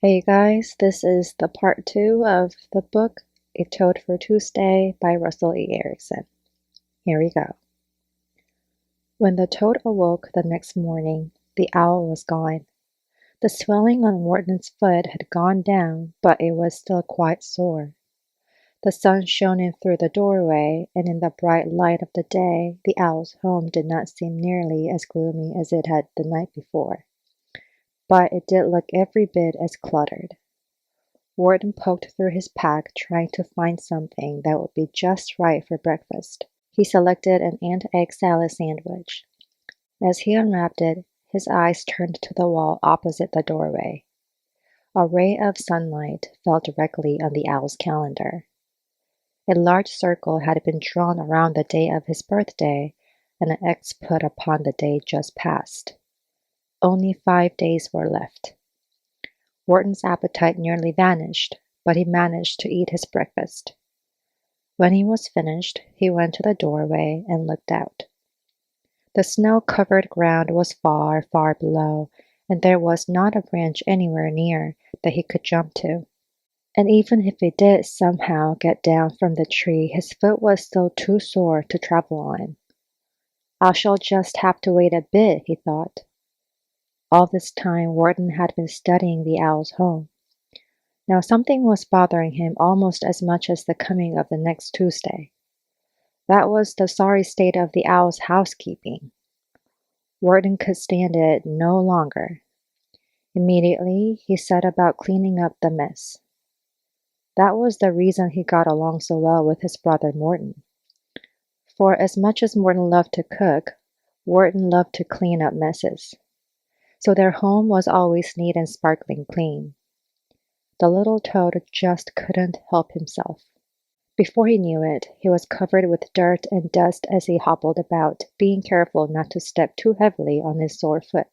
Hey guys, this is the part 2 of the book A Toad for Tuesday by Russell E. Erickson. Here we go. When the toad awoke the next morning, the owl was gone. The swelling on Wharton's foot had gone down, but it was still quite sore. The sun shone in through the doorway, and in the bright light of the day, the owl's home did not seem nearly as gloomy as it had the night before. But it did look every bit as cluttered. Wharton poked through his pack, trying to find something that would be just right for breakfast. He selected an ant-egg salad sandwich. As he unwrapped it, his eyes turned to the wall opposite the doorway. A ray of sunlight fell directly on the owl's calendar. A large circle had been drawn around the day of his birthday, and an X put upon the day just past. Only 5 days were left. Wharton's appetite nearly vanished, but he managed to eat his breakfast. When he was finished, he went to the doorway and looked out. The snow-covered ground was far, far below, and there was not a branch anywhere near that he could jump to. And even if he did somehow get down from the tree, his foot was still too sore to travel on. I shall just have to wait a bit, he thought. All this time Wharton had been studying the owl's home. Now something was bothering him almost as much as the coming of the next Tuesday. That was the sorry state of the owl's housekeeping. Wharton could stand it no longer. Immediately he set about cleaning up the mess. That was the reason he got along so well with his brother Morton. For as much as Morton loved to cook, Wharton loved to clean up messes. So their home was always neat and sparkling clean. The little toad just couldn't help himself. Before he knew it, he was covered with dirt and dust as he hobbled about, being careful not to step too heavily on his sore foot.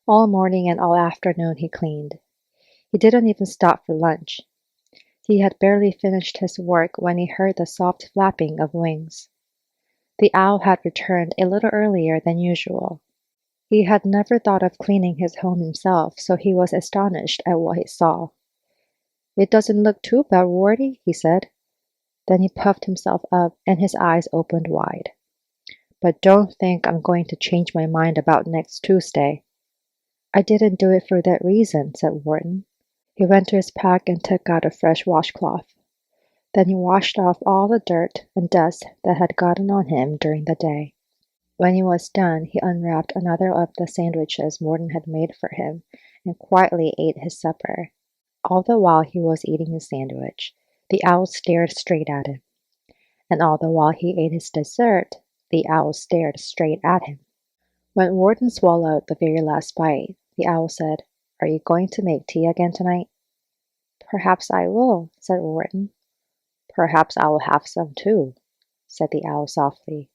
All morning and all afternoon he cleaned. He didn't even stop for lunch. He had barely finished his work when he heard the soft flapping of wings. The owl had returned a little earlier than usual. He had never thought of cleaning his home himself, so he was astonished at what he saw. "It doesn't look too bad, Warty," he said. Then he puffed himself up, and his eyes opened wide. "But don't think I'm going to change my mind about next Tuesday." "I didn't do it for that reason," said Wharton. He went to his pack and took out a fresh washcloth. Then he washed off all the dirt and dust that had gotten on him during the day. When he was done, he unwrapped another of the sandwiches Wharton had made for him and quietly ate his supper. All the while he was eating his sandwich, the owl stared straight at him. And all the while he ate his dessert, the owl stared straight at him. When Wharton swallowed the very last bite, the owl said, "Are you going to make tea again tonight?" "Perhaps I will," said Wharton. "Perhaps I will have some too," said the owl softly.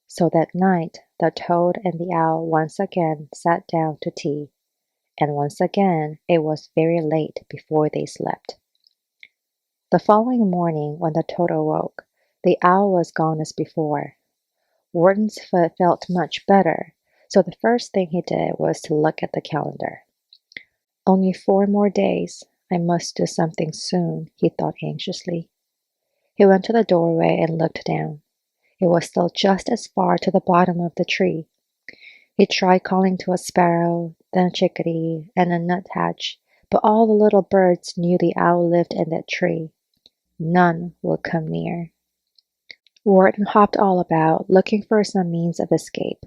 So that night the toad and the owl once again sat down to tea, and once again it was very late before they slept. The following morning, when the toad awoke, the owl was gone as before. Wharton's foot felt much better, so the first thing he did was to look at the calendar. "Only 4 more days. I must do something soon," he thought anxiously. He went to the doorway and looked down. It was still just as far to the bottom of the tree. He tried calling to a sparrow, then a chickadee, and a nuthatch, but all the little birds knew the owl lived in that tree. None would come near. Wharton hopped all about, looking for some means of escape.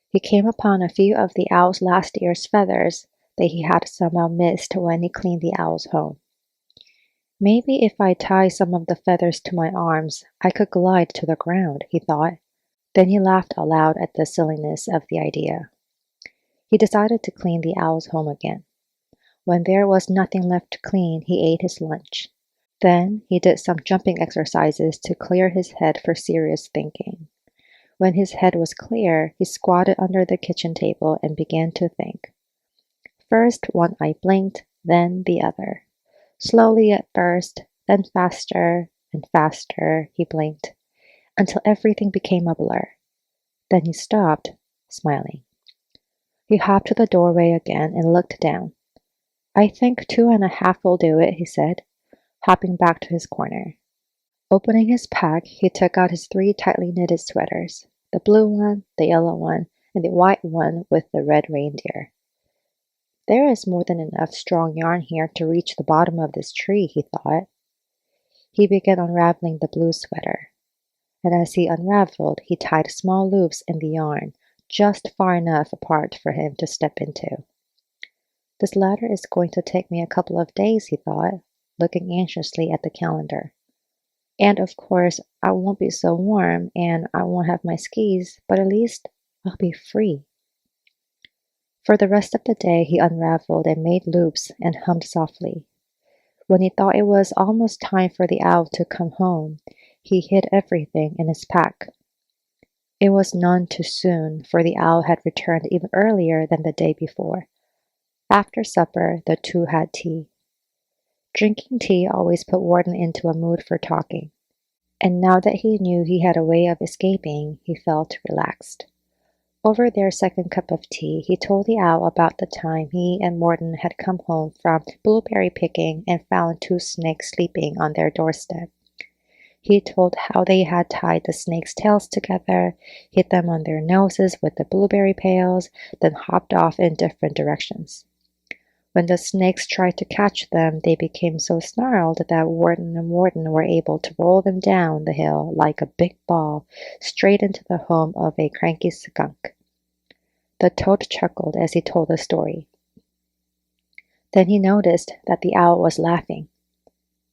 He came upon a few of the owl's last year's feathers that he had somehow missed when he cleaned the owl's home. "Maybe if I tie some of the feathers to my arms, I could glide to the ground," he thought. Then he laughed aloud at the silliness of the idea. He decided to clean the owl's home again. When there was nothing left to clean, he ate his lunch. Then he did some jumping exercises to clear his head for serious thinking. When his head was clear, he squatted under the kitchen table and began to think. First one eye blinked, then the other. Slowly at first, then faster and faster he blinked, until everything became a blur. Then he stopped, smiling. He hopped to the doorway again and looked down. I think 2.5 will do it, he said, hopping back to his corner. Opening his pack, he took out his 3 tightly knitted sweaters, the blue one, the yellow one, and the white one with the red reindeer. There is more than enough strong yarn here to reach the bottom of this tree, he thought. He began unraveling the blue sweater, and as he unraveled, he tied small loops in the yarn, just far enough apart for him to step into. This ladder is going to take me a couple of days, he thought, looking anxiously at the calendar. And of course, I won't be so warm, and I won't have my skis, but at least I'll be free. For the rest of the day, he unraveled and made loops and hummed softly. When he thought it was almost time for the owl to come home, he hid everything in his pack. It was none too soon, for the owl had returned even earlier than the day before. After supper, the two had tea. Drinking tea always put Warden into a mood for talking, and now that he knew he had a way of escaping, he felt relaxed. Over their second cup of tea, he told the owl about the time he and Morton had come home from blueberry picking and found 2 snakes sleeping on their doorstep. He told how they had tied the snakes' tails together, hit them on their noses with the blueberry pails, then hopped off in different directions. When the snakes tried to catch them, they became so snarled that Warden and Morton were able to roll them down the hill like a big ball, straight into the home of a cranky skunk. The toad chuckled as he told the story. Then he noticed that the owl was laughing.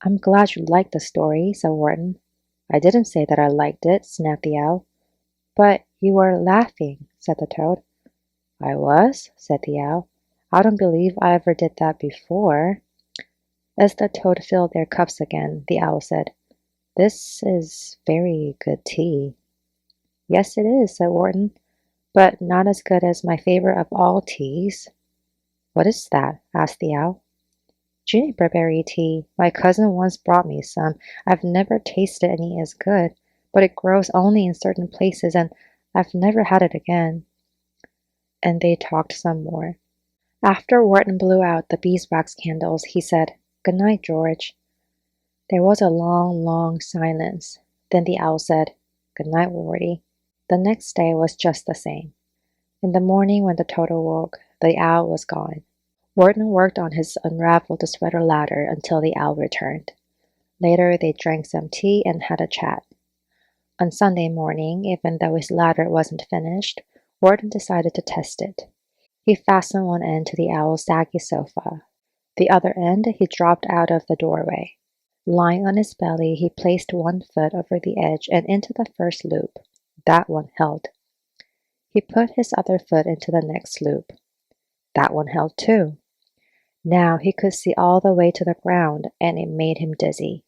"I'm glad you liked the story," said Warden. "I didn't say that I liked it," snapped the owl. "But you were laughing," said the toad. "I was?" said the owl. "I don't believe I ever did that before." As the toad filled their cups again, the owl said, "This is very good tea." "Yes, it is," said Warden, "but not as good as my favorite of all teas." "What is that?" asked the owl. "Juniperberry tea. My cousin once brought me some. I've never tasted any as good, but it grows only in certain places, and I've never had it again." And they talked some more. After Wharton blew out the beeswax candles, he said, "Good night, George." There was a long, long silence. Then the owl said, "Good night, Warty." The next day was just the same. In the morning when the toad awoke, the owl was gone. Wharton worked on his unraveled sweater ladder until the owl returned. Later they drank some tea and had a chat. On Sunday morning, even though his ladder wasn't finished, Wharton decided to test it. He fastened one end to the owl's saggy sofa. The other end he dropped out of the doorway. Lying on his belly, he placed one foot over the edge and into the first loop. That one held. He put his other foot into the next loop. That one held too. Now he could see all the way to the ground, and it made him dizzy.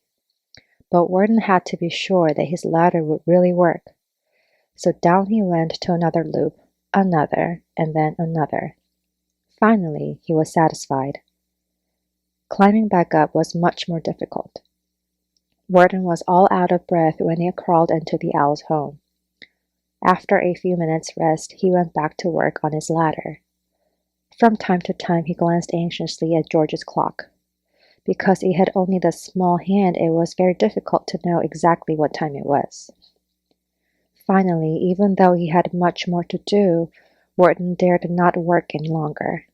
But Warden had to be sure that his ladder would really work. So down he went to another loop, another, and then another. Finally, he was satisfied. Climbing back up was much more difficult. Warden was all out of breath when he crawled into the owl's home. After a few minutes' rest, he went back to work on his ladder. From time to time, he glanced anxiously at George's clock. Because he had only the small hand, it was very difficult to know exactly what time it was. Finally, even though he had much more to do, Wharton dared not work any longer.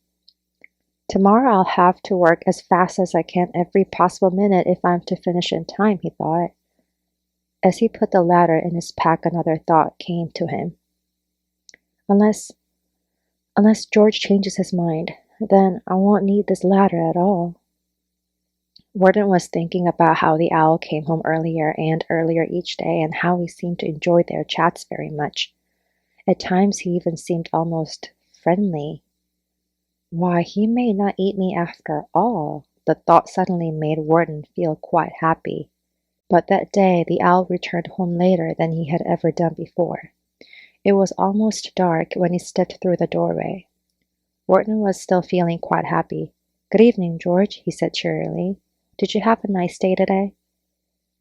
"Tomorrow I'll have to work as fast as I can every possible minute if I'm to finish in time," he thought. As he put the ladder in his pack, another thought came to him. Unless George changes his mind, then I won't need this ladder at all." Warden was thinking about how the owl came home earlier and earlier each day and how he seemed to enjoy their chats very much. At times he even seemed almost friendly. Why, he may not eat me after all. The thought suddenly made Warden feel quite happy. But that day the owl returned home later than he had ever done before. It was almost dark when he stepped through the doorway. Wharton was still feeling quite happy. "Good evening, George," he said cheerily. "Did you have a nice day today?"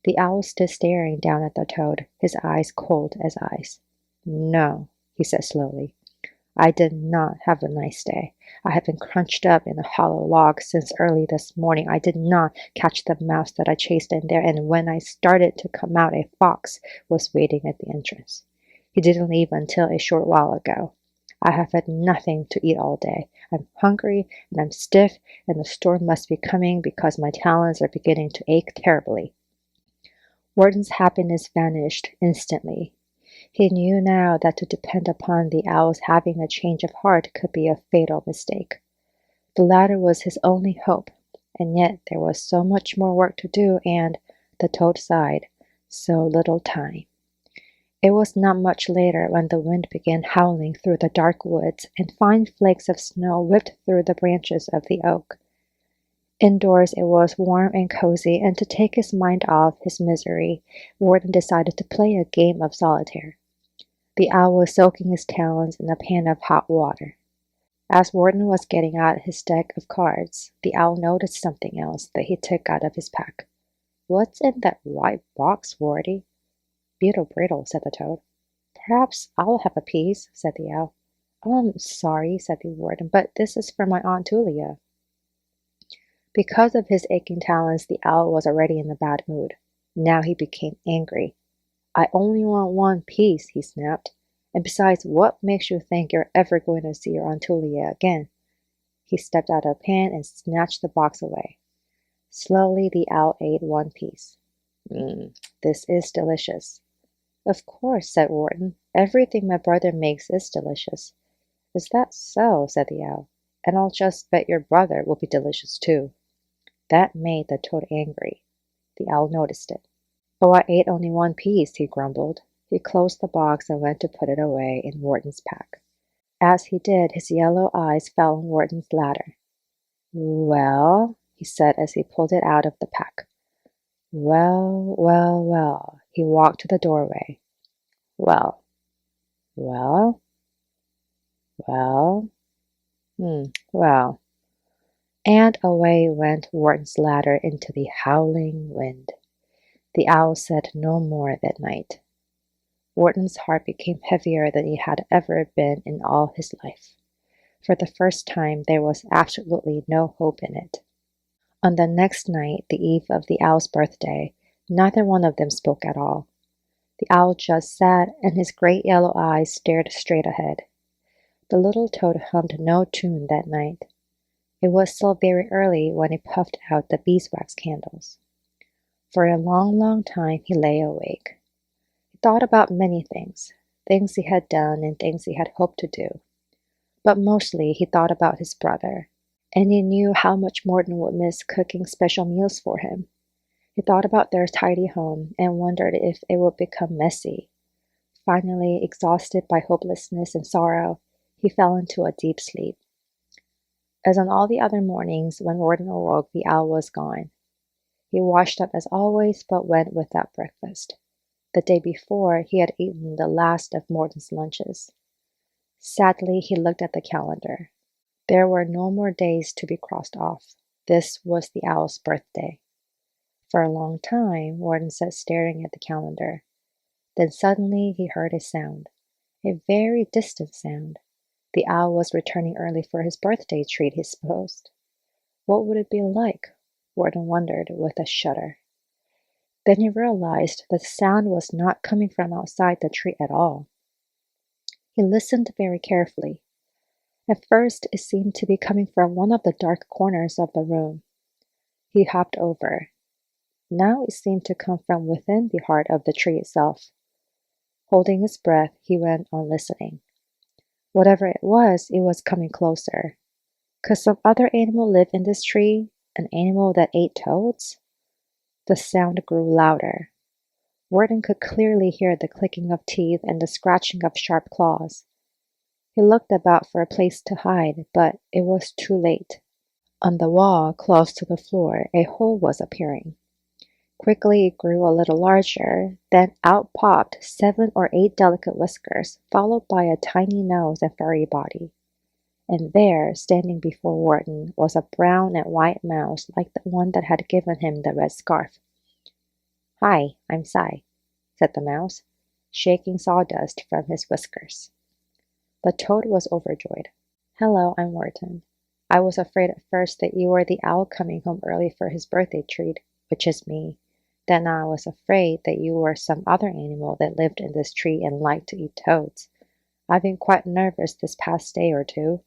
The owl stood staring down at the toad, his eyes cold as ice. "No," he said slowly. I did not have a nice day. I have been crunched up in a hollow log since early this morning. I did not catch the mouse that I chased in there, and when I started to come out, a fox was waiting at the entrance. He didn't leave until a short while ago. I have had nothing to eat all day. I'm hungry and I'm stiff, and the storm must be coming because my talons are beginning to ache terribly. Wharton's happiness vanished instantly. He knew now that to depend upon the owl's having a change of heart could be a fatal mistake. The latter was his only hope, and yet there was so much more work to do and, the toad sighed, so little time. It was not much later when the wind began howling through the dark woods and fine flakes of snow whipped through the branches of the oak. Indoors it was warm and cozy, and to take his mind off his misery, Warden decided to play a game of solitaire. The owl was soaking his talons in a pan of hot water. As Warden was getting out his deck of cards, the owl noticed something else that he took out of his pack. "What's in that white box, Wardy?" "Beetle brittle," said the toad. "Perhaps I'll have a piece," said the owl. "Oh, I'm sorry," said the warden, "but this is for my Aunt Tulia." Because of his aching talons, the owl was already in a bad mood. Now he became angry. "I only want one piece," he snapped. "And besides, what makes you think you're ever going to see your Aunt Tulia again?" He stepped out of the pan and snatched the box away. Slowly the owl ate one piece. This is delicious." "Of course," said Wharton. "Everything my brother makes is delicious." "Is that so?" said the owl. "And I'll just bet your brother will be delicious too." That made the toad angry. The owl noticed it. "Oh, I ate only one piece," he grumbled. He closed the box and went to put it away in Wharton's pack. As he did, his yellow eyes fell on Wharton's ladder. "Well," he said as he pulled it out of the pack. "Well, well, well." He walked to the doorway. "Well, well, well, well." And away went Wharton's ladder into the howling wind. The owl said no more that night. Wharton's heart became heavier than it had ever been in all his life. For the first time there was absolutely no hope in it. On the next night, the eve of the owl's birthday, neither one of them spoke at all. The owl just sat, and his great yellow eyes stared straight ahead. The little toad hummed no tune that night. It was still very early when he puffed out the beeswax candles. For a long, long time he lay awake. He thought about many things he had done and things he had hoped to do. But mostly he thought about his brother, and he knew how much Morton would miss cooking special meals for him. He thought about their tidy home and wondered if it would become messy. Finally, exhausted by hopelessness and sorrow, he fell into a deep sleep. As on all the other mornings, when Warden awoke, the owl was gone. He washed up as always, but went without breakfast. The day before, he had eaten the last of Morton's lunches. Sadly, he looked at the calendar. There were no more days to be crossed off. This was the owl's birthday. For a long time, Warden sat staring at the calendar. Then suddenly he heard a sound, a very distant sound. The owl was returning early for his birthday treat, he supposed. What would it be like? Warden wondered with a shudder. Then he realized that the sound was not coming from outside the tree at all. He listened very carefully. At first, it seemed to be coming from one of the dark corners of the room. He hopped over. Now it seemed to come from within the heart of the tree itself. Holding his breath, he went on listening. Whatever it was coming closer. Could some other animal live in this tree? An animal that ate toads? The sound grew louder. Warden could clearly hear the clicking of teeth and the scratching of sharp claws. He looked about for a place to hide, but it was too late. On the wall, close to the floor, a hole was appearing. Quickly it grew a little larger, then out popped 7 or 8 delicate whiskers, followed by a tiny nose and furry body. And there, standing before Warden, was a brown and white mouse like the one that had given him the red scarf. "Hi, I'm Cy," said the mouse, shaking sawdust from his whiskers. The toad was overjoyed. Hello, I'm Wharton. I was afraid at first that you were the owl coming home early for his birthday treat, which is me. Then I was afraid that you were some other animal that lived in this tree and liked to eat toads. I've been quite nervous this past day or two.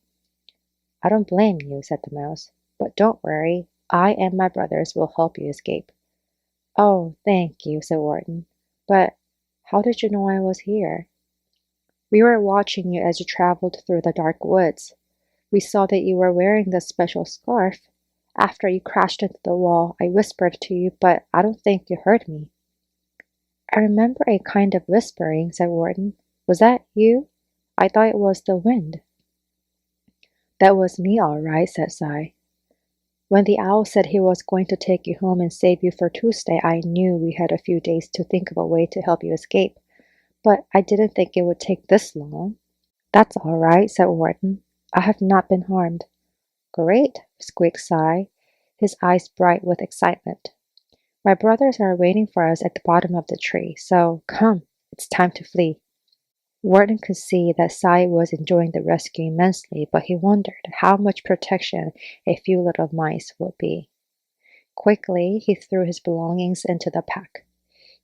I don't blame you, said the mouse. But don't worry, I and my brothers will help you escape. Oh, thank you, said Wharton. But how did you know I was here? We were watching you as you traveled through the dark woods. We saw that you were wearing the special scarf. After you crashed into the wall, I whispered to you, but I don't think you heard me. I remember a kind of whispering, said Wharton. Was that you? I thought it was the wind. That was me, all right, said Cy. When the owl said he was going to take you home and save you for Tuesday, I knew we had a few days to think of a way to help you escape. But I didn't think it would take this long. That's all right, said Wharton. I have not been harmed. Great, squeaked Cy, his eyes bright with excitement. My brothers are waiting for us at the bottom of the tree, so come, it's time to flee. Wharton could see that Cy was enjoying the rescue immensely, but he wondered how much protection a few little mice would be. Quickly, he threw his belongings into the pack.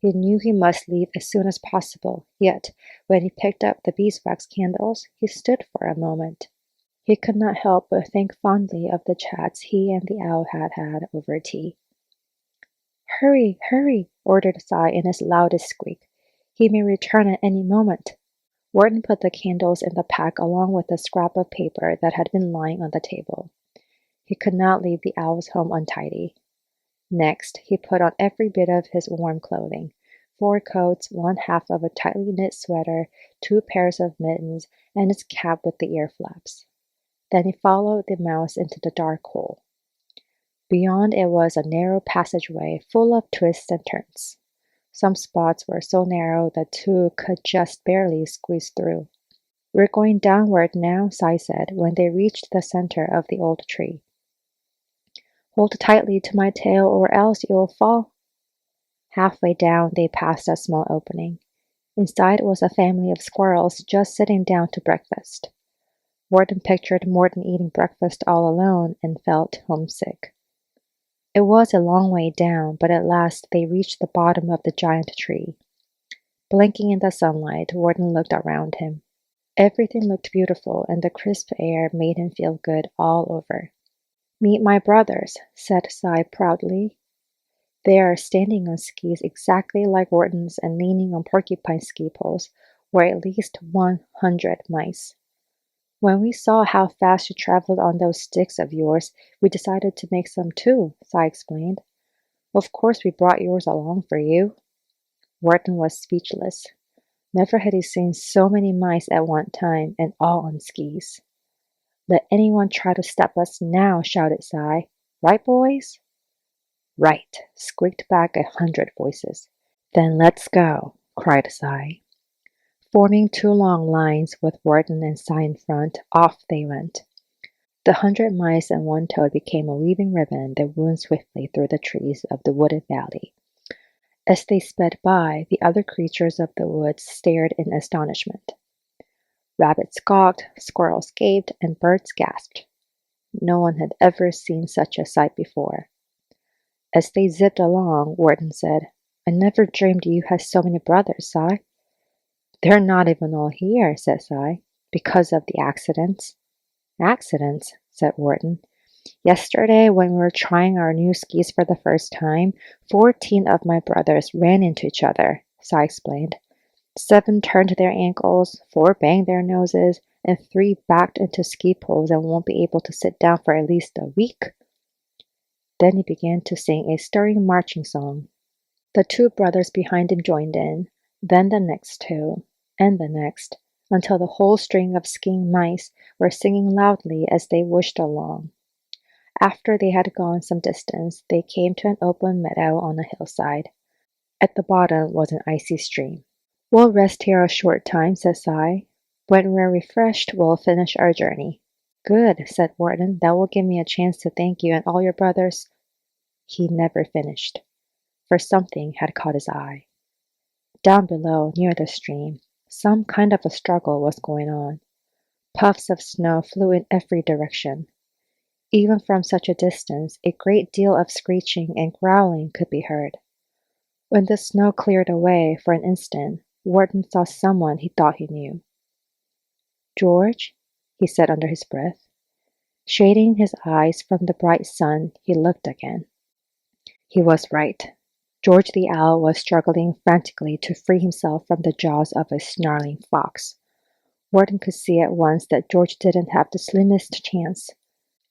He knew he must leave as soon as possible, yet when he picked up the beeswax candles, he stood for a moment. He could not help but think fondly of the chats he and the owl had had over tea. Hurry, hurry, ordered Cy in his loudest squeak. He may return at any moment. Wharton put the candles in the pack along with the scrap of paper that had been lying on the table. He could not leave the owl's home untidy. Next, he put on every bit of his warm clothing, 4 coats, 1/2 of a tightly knit sweater, 2 pairs of mittens, and his cap with the ear flaps. Then he followed the mouse into the dark hole. Beyond it was a narrow passageway full of twists and turns. Some spots were so narrow that 2 could just barely squeeze through. We're going downward now, Cy said, when they reached the center of the old tree. Hold tightly to my tail or else you'll fall. Halfway down, they passed a small opening. Inside was a family of squirrels just sitting down to breakfast. Wharton pictured Morton eating breakfast all alone and felt homesick. It was a long way down, but at last they reached the bottom of the giant tree. Blinking in the sunlight, Wharton looked around him. Everything looked beautiful, and the crisp air made him feel good all over. Meet my brothers, said Cy proudly. They are standing on skis exactly like Wharton's, and leaning on porcupine ski poles were at least 100 mice. When we saw how fast you traveled on those sticks of yours, we decided to make some too, Cy explained. Of course we brought yours along for you. Wharton was speechless. Never had he seen so many mice at one time, and all on skis. Let anyone try to stop us now, shouted Cy. Right, boys? Right, squeaked back 100 voices. Then let's go, cried Cy. Forming 2 long lines with Wharton and Cy in front, off they went. The 100 mice and 1 toad became a weaving ribbon that wound swiftly through the trees of the wooded valley. As they sped by, the other creatures of the woods stared in astonishment. Rabbits squawked, squirrels gaped, and birds gasped. No one had ever seen such a sight before. As they zipped along, Wharton said, I never dreamed you had so many brothers, Cy. They're not even all here, said Cy, because of the accidents. Accidents, said Wharton. Yesterday, when we were trying our new skis for the first time, 14 of my brothers ran into each other, Cy explained. 7 turned their ankles, 4 banged their noses, and 3 backed into ski poles and won't be able to sit down for at least a week. Then he began to sing a stirring marching song. The 2 brothers behind him joined in, then the next 2, and the next, until the whole string of skiing mice were singing loudly as they whooshed along. After they had gone some distance, they came to an open meadow on a hillside. At the bottom was an icy stream. We'll rest here a short time, said Cy. When we're refreshed, we'll finish our journey. Good, said Wharton. That will give me a chance to thank you and all your brothers. He never finished, for something had caught his eye. Down below, near the stream, some kind of a struggle was going on. Puffs of snow flew in every direction. Even from such a distance, a great deal of screeching and growling could be heard. When the snow cleared away for an instant, Wharton saw someone he thought he knew. "George?" he said under his breath. Shading his eyes from the bright sun, he looked again. He was right. George the Owl was struggling frantically to free himself from the jaws of a snarling fox. Wharton could see at once that George didn't have the slimmest chance.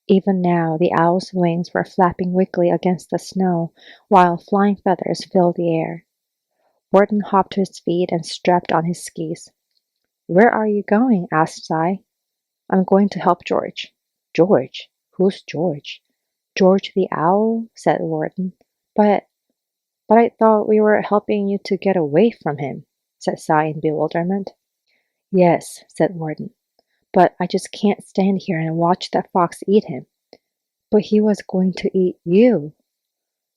Even now the owl's wings were flapping weakly against the snow, while flying feathers filled the air. Wharton hopped to his feet and strapped on his skis. "Where are you going?" asked Cy. "I'm going to help George." "George? Who's George?" "George the Owl," said Wharton. But I thought we were helping you to get away from him," said Cy in bewilderment. "Yes," said Wharton, "but I just can't stand here and watch that fox eat him." "But he was going to eat you."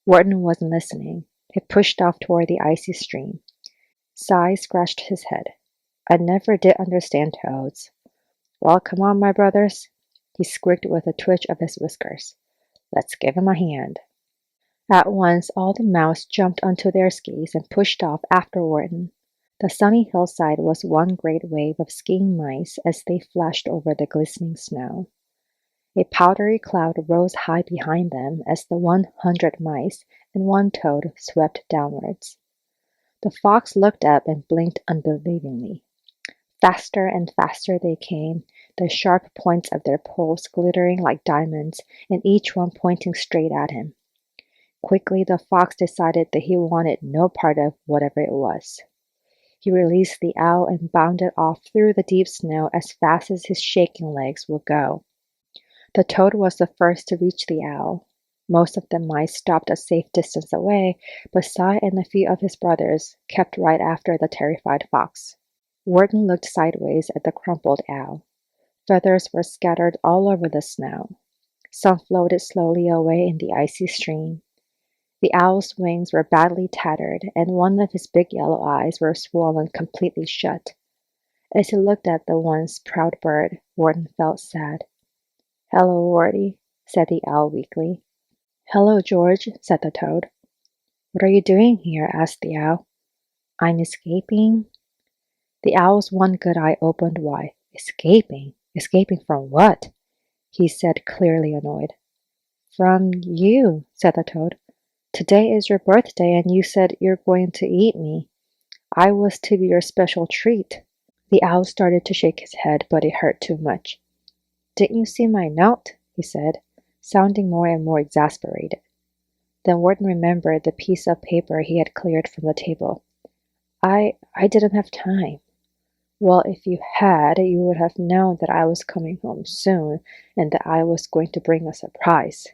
Wharton wasn't listening. He pushed off toward the icy stream. Cy scratched his head. "I never did understand toads." "Well, come on, my brothers," he squeaked with a twitch of his whiskers. "Let's give him a hand." At once all the mouse jumped onto their skis and pushed off after Wharton. The sunny hillside was one great wave of skiing mice as they flashed over the glistening snow. A powdery cloud rose high behind them as the 100 mice and one toad swept downwards. The fox looked up and blinked unbelievingly. Faster and faster they came, the sharp points of their poles glittering like diamonds, and each one pointing straight at him. Quickly the fox decided that he wanted no part of whatever it was. He released the owl and bounded off through the deep snow as fast as his shaking legs would go. The toad was the first to reach the owl. Most of the mice stopped a safe distance away, but Cy and a few of his brothers kept right after the terrified fox. Wharton looked sideways at the crumpled owl. Feathers were scattered all over the snow. Some floated slowly away in the icy stream. The owl's wings were badly tattered, and one of his big yellow eyes were swollen completely shut. As he looked at the once proud bird, Wharton felt sad. "Hello, Wharty," said the owl weakly. "Hello, George," said the toad. "What are you doing here?" asked the owl. "I'm escaping." The owl's one good eye opened wide. "Escaping? Escaping from what?" he said, clearly annoyed. "From you," said the toad. "Today is your birthday, and you said you're going to eat me. I was to be your special treat." The owl started to shake his head, but it hurt too much. "Didn't you see my note?" he said, sounding more and more exasperated. Then Wharton remembered the piece of paper he had cleared from the table. I didn't have time." "Well, if you had, you would have known that I was coming home soon, and that I was going to bring a surprise."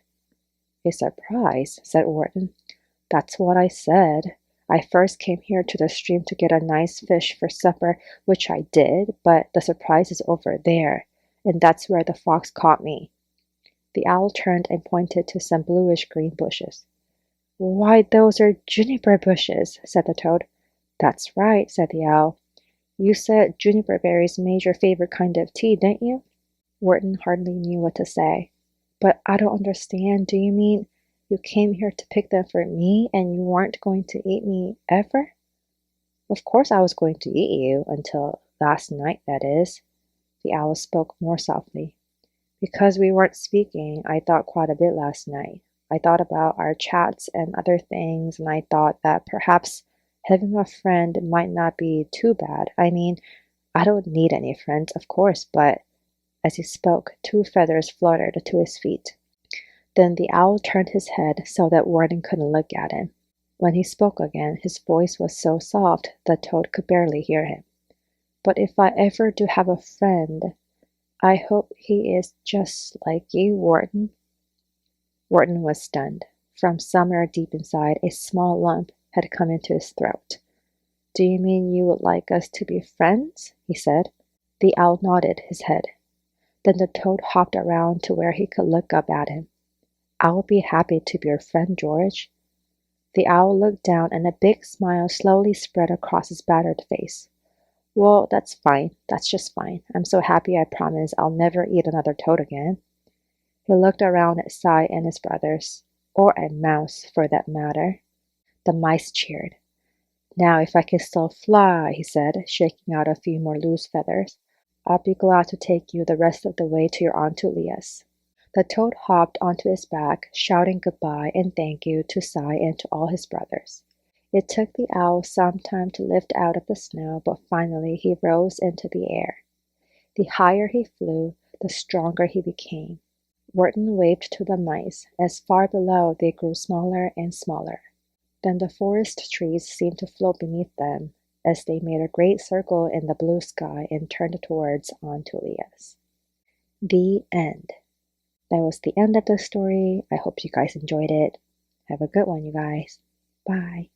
"A surprise?" said Wharton. "That's what I said. I first came here to the stream to get a nice fish for supper, which I did, but the surprise is over there, and that's where the fox caught me." The owl turned and pointed to some bluish-green bushes. "Why, those are juniper bushes," said the toad. "That's right," said the owl. "You said juniper berries made your favorite kind of tea, didn't you?" Wharton hardly knew what to say. "But I don't understand. Do you mean you came here to pick them for me, and you weren't going to eat me ever?" "Of course I was going to eat you, until last night, that is." The owl spoke more softly. "Because we weren't speaking, I thought quite a bit last night. I thought about our chats and other things, and I thought that perhaps having a friend might not be too bad. I mean, I don't need any friends, of course, but—" As he spoke, 2 feathers fluttered to his feet. Then the owl turned his head so that Wharton couldn't look at him. When he spoke again, his voice was so soft that Toad could barely hear him. "But if I ever do have a friend, I hope he is just like you, Wharton." Wharton was stunned. From somewhere deep inside, a small lump had come into his throat. "Do you mean you would like us to be friends?" he said. The owl nodded his head. Then the toad hopped around to where he could look up at him. "I'll be happy to be your friend, George." The owl looked down, and a big smile slowly spread across his battered face. Well, that's fine. That's just fine. I'm so happy. I promise I'll never eat another toad again. He looked around at Sai and his brothers, or at Mouse for that matter. The mice cheered. Now if I can still fly, he said, shaking out a few more loose feathers, I'll be glad to take you the rest of the way to your Aunt Julia's. The toad hopped onto his back, shouting goodbye and thank you to Sai and to all his brothers. It took the owl some time to lift out of the snow, but finally he rose into the air. The higher he flew, the stronger he became. Wharton waved to the mice, as far below they grew smaller and smaller. Then the forest trees seemed to float beneath them, as they made a great circle in the blue sky and turned towards Aunt Julia's. The end. That was the end of the story. I hope you guys enjoyed it. Have a good one, you guys. Bye.